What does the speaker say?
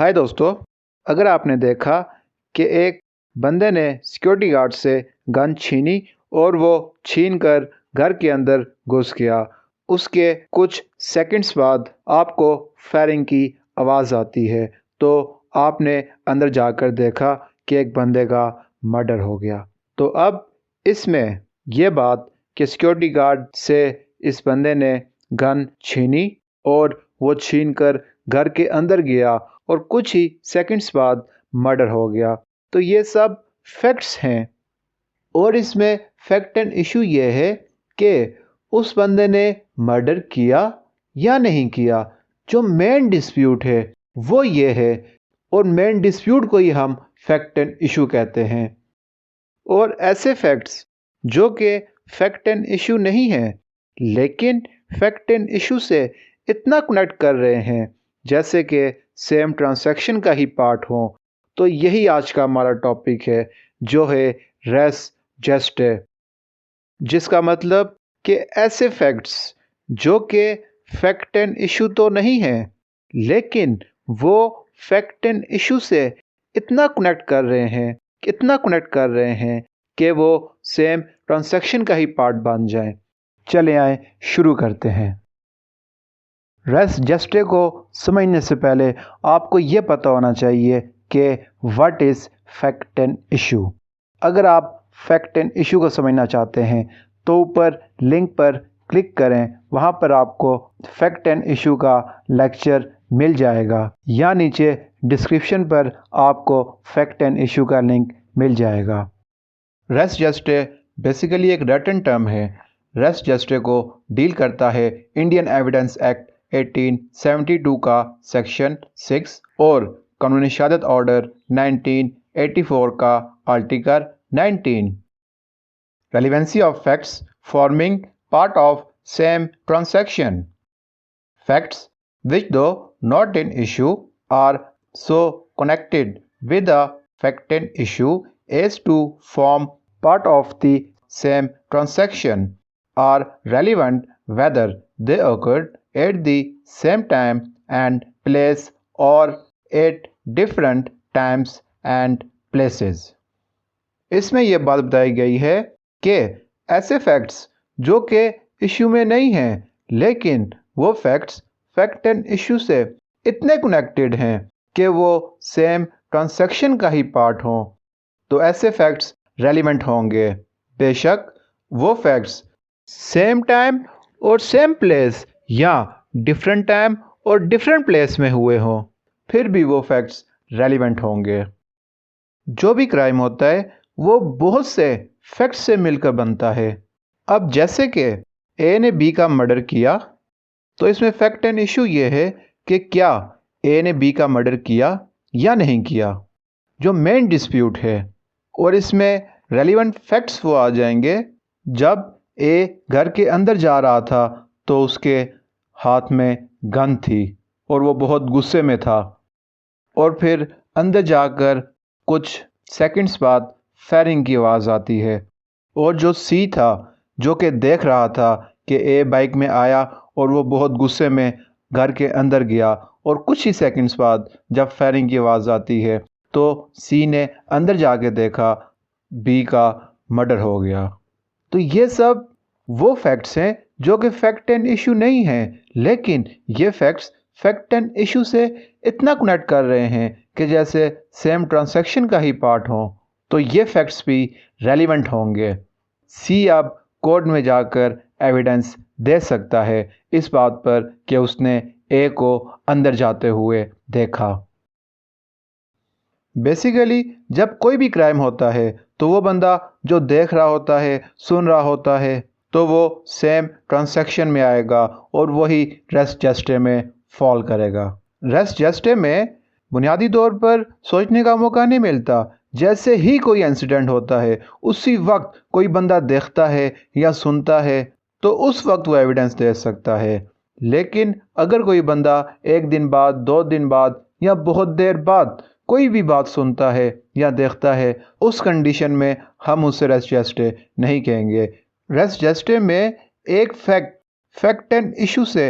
हाय दोस्तों, अगर आपने देखा कि एक बंदे ने सिक्योरिटी गार्ड से गन छीनी और वो छीन कर घर के अंदर घुस गया। उसके कुछ सेकंड्स बाद आपको फायरिंग की आवाज़ आती है, तो आपने अंदर जाकर देखा कि एक बंदे का मर्डर हो गया। तो अब इसमें यह बात कि सिक्योरिटी गार्ड से इस बंदे ने गन छीनी और वो छीन कर घर के अंदर गया और कुछ ही सेकंड्स बाद मर्डर हो गया। तो ये सब फैक्ट्स हैं और इसमें फैक्ट एंड इशू ये है कि उस बंदे ने मर्डर किया या नहीं किया। जो मेन डिस्प्यूट है वो ये है और मेन डिस्प्यूट को ही हम फैक्ट एंड इशू कहते हैं। और ऐसे फैक्ट्स जो कि फैक्ट एंड इशू नहीं हैं लेकिन फैक्ट एंड इशू से इतना कनेक्ट कर रहे हैं जैसे कि सेम ट्रांजैक्शन का ही पार्ट हो, तो यही आज का हमारा टॉपिक है जो है रेस जस्टे, जिसका मतलब कि ऐसे फैक्ट्स जो कि फैक्ट एंड इशू तो नहीं है लेकिन वो फैक्ट एंड इशू से इतना कनेक्ट कर रहे हैं कि वो सेम ट्रांजैक्शन का ही पार्ट बन जाएं। चले आए शुरू करते हैं। रेस जस्टे को समझने से पहले आपको ये पता होना चाहिए कि what is fact and issue. अगर आप फैक्ट एंड इशू को समझना चाहते हैं तो ऊपर लिंक पर क्लिक करें, वहाँ पर आपको फैक्ट एंड इशू का लेक्चर मिल जाएगा, या नीचे डिस्क्रिप्शन पर आपको फैक्ट एंड इशू का लिंक मिल जाएगा। रेस जस्टे बेसिकली एक रिटन टर्म है। रेस जस्टे को डील करता है इंडियन एविडेंस एक्ट 1872 का सेक्शन 6 और कानूनी शहादत ऑर्डर 1984 का article 19। Relevancy of facts forming part of same transaction. Facts which though not in issue are so connected with the fact and issue as to form part of the same transaction are relevant whether they occurred at the same time and place or at different times and places। इसमें यह बात बताई गई है कि ऐसे facts जो कि इश्यू में नहीं हैं लेकिन वो फैक्ट्स फैक्ट एंड इशू से इतने कनेक्टेड हैं कि वो सेम ट्रांजैक्शन का ही पार्ट हों, तो ऐसे फैक्ट्स रेलिवेंट होंगे। बेशक वो फैक्ट्स सेम टाइम और सेम प्लेस या डिफरेंट टाइम और डिफरेंट प्लेस में हुए हों, फिर भी वो फैक्ट्स रेलिवेंट होंगे। जो भी क्राइम होता है वो बहुत से फैक्ट्स से मिलकर बनता है। अब जैसे कि ए ने बी का मर्डर किया, तो इसमें फैक्ट एंड इशू ये है कि क्या ए ने बी का मर्डर किया या नहीं किया, जो मेन डिस्प्यूट है। और इसमें रेलिवेंट फैक्ट्स वो आ जाएंगे जब ए घर के अंदर जा रहा था तो उसके हाथ में गन थी और वो बहुत गुस्से में था, और फिर अंदर जाकर कुछ सेकंड्स बाद फायरिंग की आवाज़ आती है, और जो सी था जो कि देख रहा था कि ए बाइक में आया और वो बहुत गुस्से में घर के अंदर गया, और कुछ ही सेकंड्स बाद जब फायरिंग की आवाज़ आती है तो सी ने अंदर जाके देखा बी का मर्डर हो गया। तो ये सब वो फैक्ट्स हैं जो कि फैक्ट एंड इशू नहीं हैं लेकिन ये फैक्ट्स फैक्ट एंड इशू से इतना कनेक्ट कर रहे हैं कि जैसे सेम ट्रांजैक्शन का ही पार्ट हो, तो ये फैक्ट्स भी रेलिवेंट होंगे। सी अब कोर्ट में जाकर एविडेंस दे सकता है इस बात पर कि उसने ए को अंदर जाते हुए देखा। बेसिकली जब कोई भी क्राइम होता है तो वो बंदा जो देख रहा होता है, सुन रहा होता है, तो वो सेम ट्रांजैक्शन में आएगा और वही रेस जस्टे में फॉल करेगा। रेस जस्टे में बुनियादी तौर पर सोचने का मौका नहीं मिलता। जैसे ही कोई इंसिडेंट होता है उसी वक्त कोई बंदा देखता है या सुनता है तो उस वक्त वो एविडेंस दे सकता है। लेकिन अगर कोई बंदा एक दिन बाद, 2 दिन बाद या बहुत देर बाद कोई भी बात सुनता है या देखता है, उस कंडीशन में हम उसे रेस जस्टे नहीं कहेंगे। रेस जस्टे में एक फैक्ट एंड इशू से